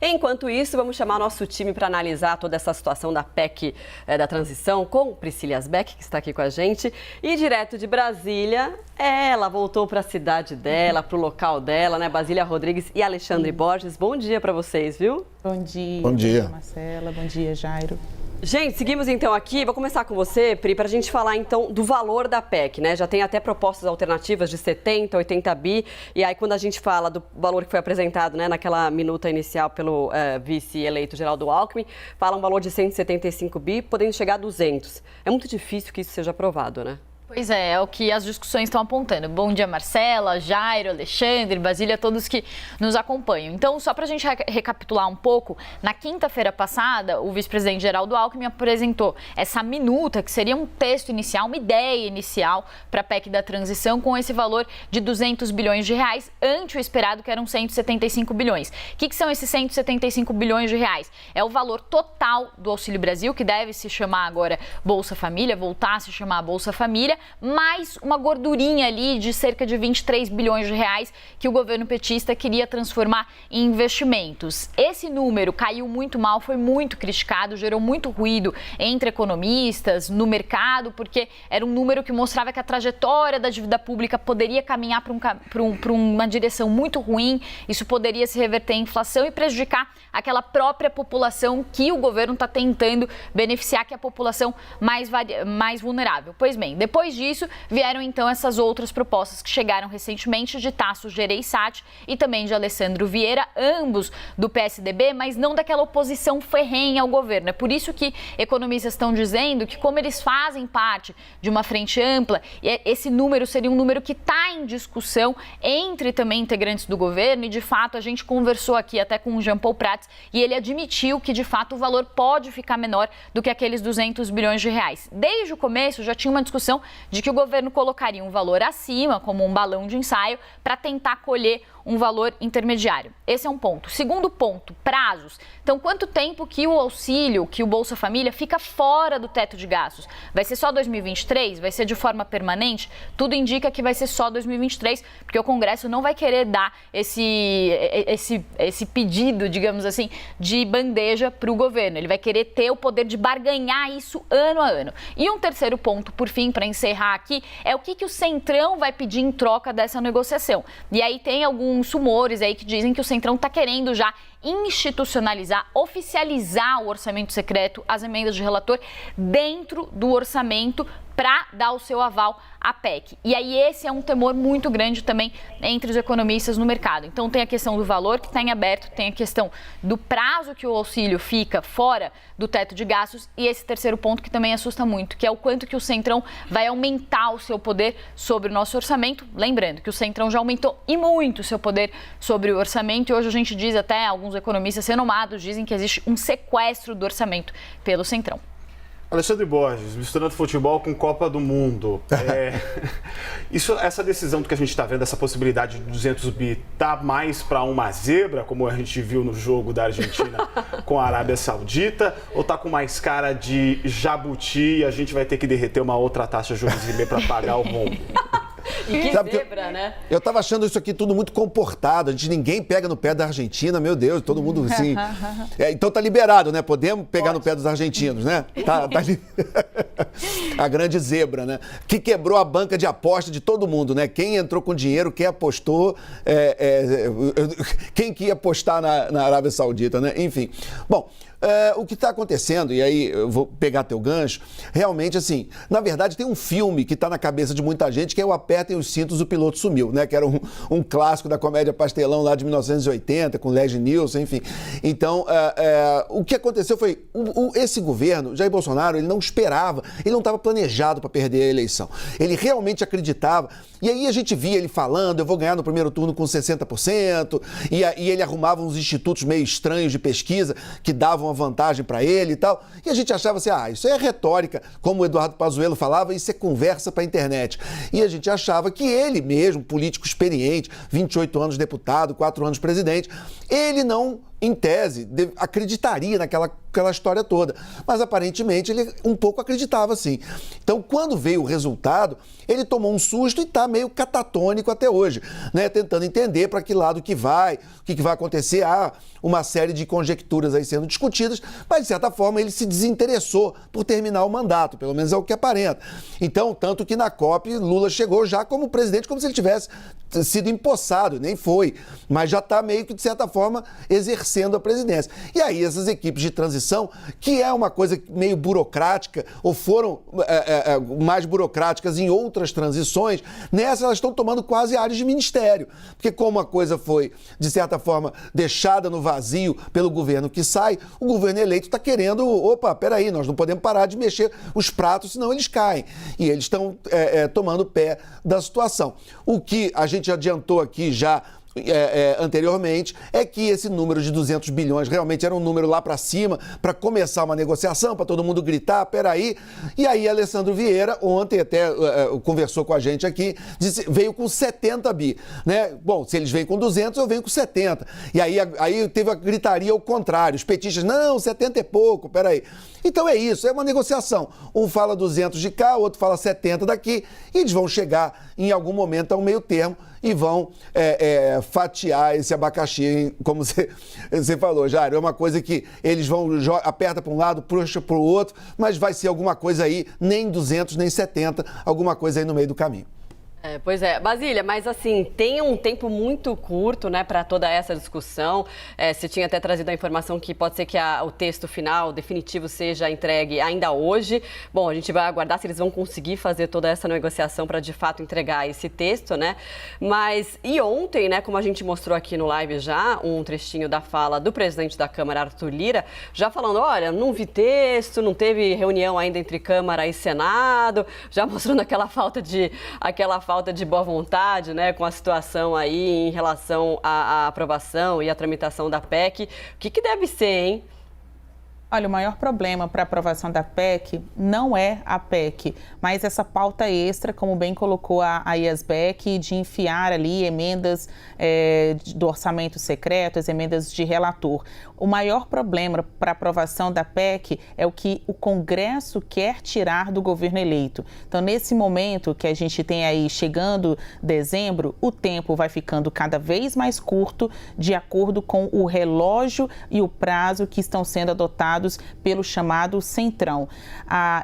Enquanto isso, vamos chamar nosso time para analisar toda essa situação da PEC da transição com Priscila Asbeck, que está aqui com a gente. E direto de Brasília, ela voltou para a cidade dela, para o local dela, né? Basília Rodrigues e Alexandre Borges. Bom dia para vocês, viu? Bom dia. Bom dia. Marcela, bom dia, Jairo. Gente, seguimos então aqui. Vou começar com você, Pri, para a gente falar então do valor da PEC, né? Já tem até propostas alternativas de 70, 80 bi. E aí, quando a gente fala do valor que foi apresentado, né, naquela minuta inicial pelo vice-eleito Geraldo Alckmin, fala um valor de 175 bi, podendo chegar a 200. É muito difícil que isso seja aprovado, né? Pois é o que as discussões estão apontando. Bom dia, Marcela, Jairo, Alexandre, Basília, todos que nos acompanham. Então, só para a gente recapitular um pouco, na quinta-feira passada, o vice-presidente Geraldo Alckmin apresentou essa minuta, que seria um texto inicial, uma ideia inicial para a PEC da transição, com esse valor de 200 bilhões de reais, ante o esperado, que eram 175 bilhões. O que são esses 175 bilhões de reais? É o valor total do Auxílio Brasil, que deve se chamar agora Bolsa Família, voltar a se chamar Bolsa Família, mais uma gordurinha ali de cerca de 23 bilhões de reais que o governo petista queria transformar em investimentos. Esse número caiu muito mal, foi muito criticado, gerou muito ruído entre economistas, no mercado, porque era um número que mostrava que a trajetória da dívida pública poderia caminhar para uma direção muito ruim, isso poderia se reverter em inflação e prejudicar aquela própria população que o governo está tentando beneficiar, que é a população mais vulnerável. Pois bem, depois disso, vieram então essas outras propostas que chegaram recentemente de Tasso Gereissati e também de Alessandro Vieira, ambos do PSDB, mas não daquela oposição ferrenha ao governo. É por isso que economistas estão dizendo que, como eles fazem parte de uma frente ampla, esse número seria um número que está em discussão entre também integrantes do governo e, de fato, a gente conversou aqui até com o Jean Paul Prats e ele admitiu que, de fato, o valor pode ficar menor do que aqueles 200 bilhões de reais. Desde o começo já tinha uma discussão de que o governo colocaria um valor acima, como um balão de ensaio, para tentar colher um valor intermediário. Esse é um ponto. Segundo ponto, prazos. Então, quanto tempo que o auxílio, que o Bolsa Família fica fora do teto de gastos? Vai ser só 2023? Vai ser de forma permanente? Tudo indica que vai ser só 2023, porque o Congresso não vai querer dar esse pedido, digamos assim, de bandeja para o governo. Ele vai querer ter o poder de barganhar isso ano a ano. E um terceiro ponto, por fim, para encerrar aqui, é o que o Centrão vai pedir em troca dessa negociação. E aí tem alguns rumores aí que dizem que o Centrão está querendo já institucionalizar, oficializar o orçamento secreto, as emendas de relator, dentro do orçamento para dar o seu aval à PEC. E aí esse é um temor muito grande também entre os economistas no mercado. Então tem a questão do valor que está em aberto, tem a questão do prazo que o auxílio fica fora do teto de gastos e esse terceiro ponto que também assusta muito, que é o quanto que o Centrão vai aumentar o seu poder sobre o nosso orçamento. Lembrando que o Centrão já aumentou e muito o seu poder sobre o orçamento e hoje a gente diz, até alguns economistas renomados dizem que existe um sequestro do orçamento pelo Centrão. Alexandre Borges, misturando futebol com Copa do Mundo. Essa decisão que a gente está vendo, essa possibilidade de 200 bi, tá mais para uma zebra, como a gente viu no jogo da Argentina com a Arábia Saudita, ou tá com mais cara de jabuti e a gente vai ter que derreter uma outra taxa de juros para pagar o rombo? E que Sabe zebra, né? Eu tava achando isso aqui tudo muito comportado. Ninguém pega no pé da Argentina, meu Deus, todo mundo assim. Então tá liberado, né? Podemos pegar no pé dos argentinos, né? A grande zebra, né? Que quebrou a banca de aposta de todo mundo, né? Quem entrou com dinheiro, quem apostou, quem que ia apostar na Arábia Saudita, né? Enfim. Bom. O que está acontecendo, e aí eu vou pegar teu gancho, realmente assim, na verdade tem um filme que está na cabeça de muita gente que é o Apertem os Cintos, o Piloto Sumiu, né? Que era um clássico da comédia pastelão lá de 1980, com Leslie Nielsen, enfim. Então, o que aconteceu foi, esse governo, Jair Bolsonaro, ele não esperava, ele não estava planejado para perder a eleição. Ele realmente acreditava, e aí a gente via ele falando, eu vou ganhar no primeiro turno com 60%, e ele arrumava uns institutos meio estranhos de pesquisa que davam uma vantagem para ele e tal, e a gente achava assim, isso é retórica, como o Eduardo Pazuello falava, isso é conversa para a internet. E a gente achava que ele mesmo, político experiente, 28 anos deputado, 4 anos presidente, ele não em tese, acreditaria naquela história toda. Mas, aparentemente, ele um pouco acreditava, sim. Então, quando veio o resultado, ele tomou um susto e está meio catatônico até hoje, né? Tentando entender para que lado que vai, o que vai acontecer. Há uma série de conjecturas aí sendo discutidas, mas, de certa forma, ele se desinteressou por terminar o mandato, pelo menos é o que aparenta. Então, tanto que na COP, Lula chegou já como presidente, como se ele tivesse sido empossado, nem foi, mas já está meio que, de certa forma, exercendo a presidência. E aí, essas equipes de transição, que é uma coisa meio burocrática, ou foram mais burocráticas em outras transições, nessa elas estão tomando quase áreas de ministério. Porque como a coisa foi, de certa forma, deixada no vazio pelo governo que sai, o governo eleito está querendo, peraí, nós não podemos parar de mexer os pratos, senão eles caem. E eles estão tomando pé da situação. O que a gente adiantou aqui já anteriormente, é que esse número de 200 bilhões realmente era um número lá para cima, para começar uma negociação, para todo mundo gritar, peraí. E aí, Alessandro Vieira, ontem até conversou com a gente aqui, veio com 70 bi, né? Bom, se eles vêm com 200, eu venho com 70. E aí teve a gritaria ao contrário, os petistas, não, 70 é pouco, peraí. Então é isso, é uma negociação. Um fala 200 de cá, o outro fala 70 daqui, e eles vão chegar em algum momento ao meio termo e vão fatiar esse abacaxi, como você falou, Jairo. É uma coisa que eles vão, aperta para um lado, puxa para o outro, mas vai ser alguma coisa aí, nem 200, nem 70, alguma coisa aí no meio do caminho. Pois é, Basília, mas assim, tem um tempo muito curto, né, para toda essa discussão. Você tinha até trazido a informação que pode ser que o texto final, definitivo, seja entregue ainda hoje. Bom, a gente vai aguardar se eles vão conseguir fazer toda essa negociação para, de fato, entregar esse texto, né? Mas, e ontem, né, como a gente mostrou aqui no live já, um trechinho da fala do presidente da Câmara, Arthur Lira, já falando, olha, não vi texto, não teve reunião ainda entre Câmara e Senado, já mostrando aquela falta de boa vontade, né, com a situação aí em relação à aprovação e à tramitação da PEC. O que deve ser, hein? Olha, o maior problema para a aprovação da PEC não é a PEC, mas essa pauta extra, como bem colocou a Yasbeck, de enfiar ali emendas do orçamento secreto, as emendas de relator. O maior problema para a aprovação da PEC é o que o Congresso quer tirar do governo eleito. Então, nesse momento que a gente tem aí chegando dezembro, o tempo vai ficando cada vez mais curto de acordo com o relógio e o prazo que estão sendo adotados pelo chamado Centrão.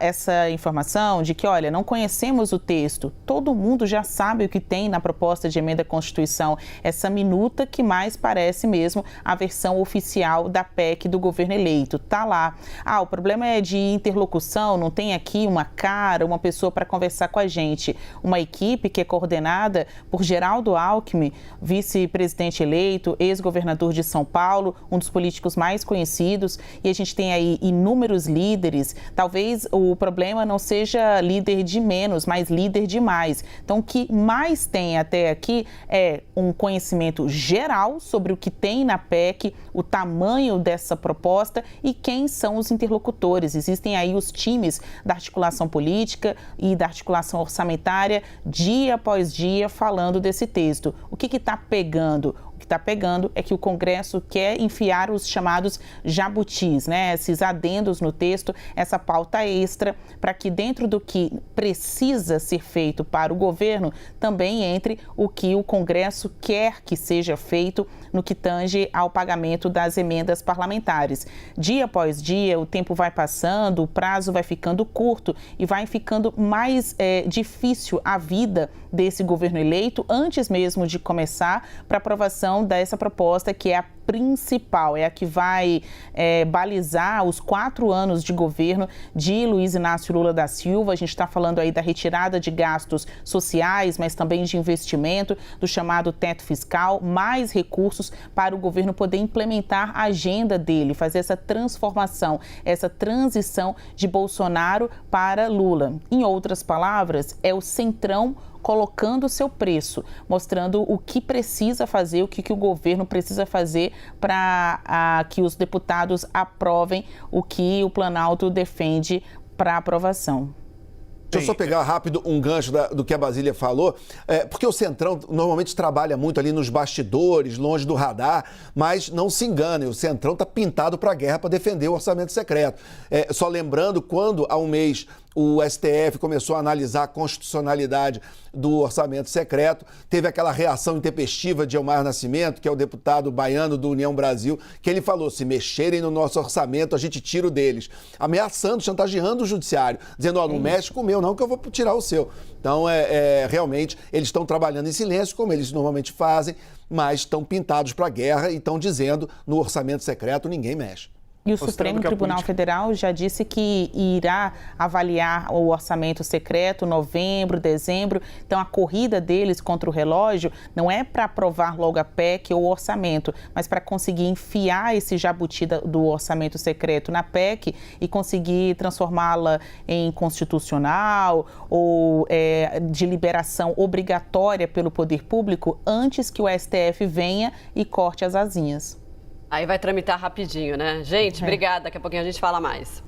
Essa informação de que, olha, não conhecemos o texto, todo mundo já sabe o que tem na proposta de emenda à Constituição, essa minuta que mais parece mesmo a versão oficial da PEC do governo eleito. Tá lá. O problema é de interlocução, não tem aqui uma pessoa para conversar com a gente. Uma equipe que é coordenada por Geraldo Alckmin, vice-presidente eleito, ex-governador de São Paulo, um dos políticos mais conhecidos, e a gente tem aí inúmeros líderes. Talvez o problema não seja líder de menos, mas líder de mais. Então, o que mais tem até aqui é um conhecimento geral sobre o que tem na PEC, o tamanho dessa proposta e quem são os interlocutores. Existem aí os times da articulação política e da articulação orçamentária, dia após dia, falando desse texto. O que está pegando? O que está pegando é que o Congresso quer enfiar os chamados jabutis, né? Esses adendos no texto, essa pauta extra, para que dentro do que precisa ser feito para o governo, também entre o que o Congresso quer que seja feito no que tange ao pagamento das emendas parlamentares. Dia após dia, o tempo vai passando, o prazo vai ficando curto e vai ficando mais difícil a vida desse governo eleito, antes mesmo de começar para aprovação dessa proposta, que é a principal, é a que vai balizar os 4 anos de governo de Luiz Inácio Lula da Silva. A gente está falando aí da retirada de gastos sociais, mas também de investimento, do chamado teto fiscal, mais recursos para o governo poder implementar a agenda dele, fazer essa transformação, essa transição de Bolsonaro para Lula. Em outras palavras, é o Centrão colocando o seu preço, mostrando o que precisa fazer, o que o governo precisa fazer para que os deputados aprovem o que o Planalto defende para aprovação. Deixa eu só pegar rápido um gancho do que a Basília falou, porque o Centrão normalmente trabalha muito ali nos bastidores, longe do radar, mas não se enganem, o Centrão está pintado para a guerra para defender o orçamento secreto. Só lembrando, quando há um mês o STF começou a analisar a constitucionalidade do orçamento secreto, teve aquela reação intempestiva de Elmar Nascimento, que é o deputado baiano do União Brasil, que ele falou, se mexerem no nosso orçamento, a gente tira o deles, ameaçando, chantageando o judiciário, dizendo, não mexe com o meu não, que eu vou tirar o seu. Então, realmente, eles estão trabalhando em silêncio, como eles normalmente fazem, mas estão pintados para a guerra e estão dizendo, no orçamento secreto, ninguém mexe. E o Supremo Tribunal Federal já disse que irá avaliar o orçamento secreto em novembro, dezembro. Então, a corrida deles contra o relógio não é para aprovar logo a PEC ou o orçamento, mas para conseguir enfiar esse jabuti do orçamento secreto na PEC e conseguir transformá-la em constitucional ou de liberação obrigatória pelo poder público antes que o STF venha e corte as asinhas. Aí vai tramitar rapidinho, né? Gente, obrigada. Daqui a pouquinho a gente fala mais.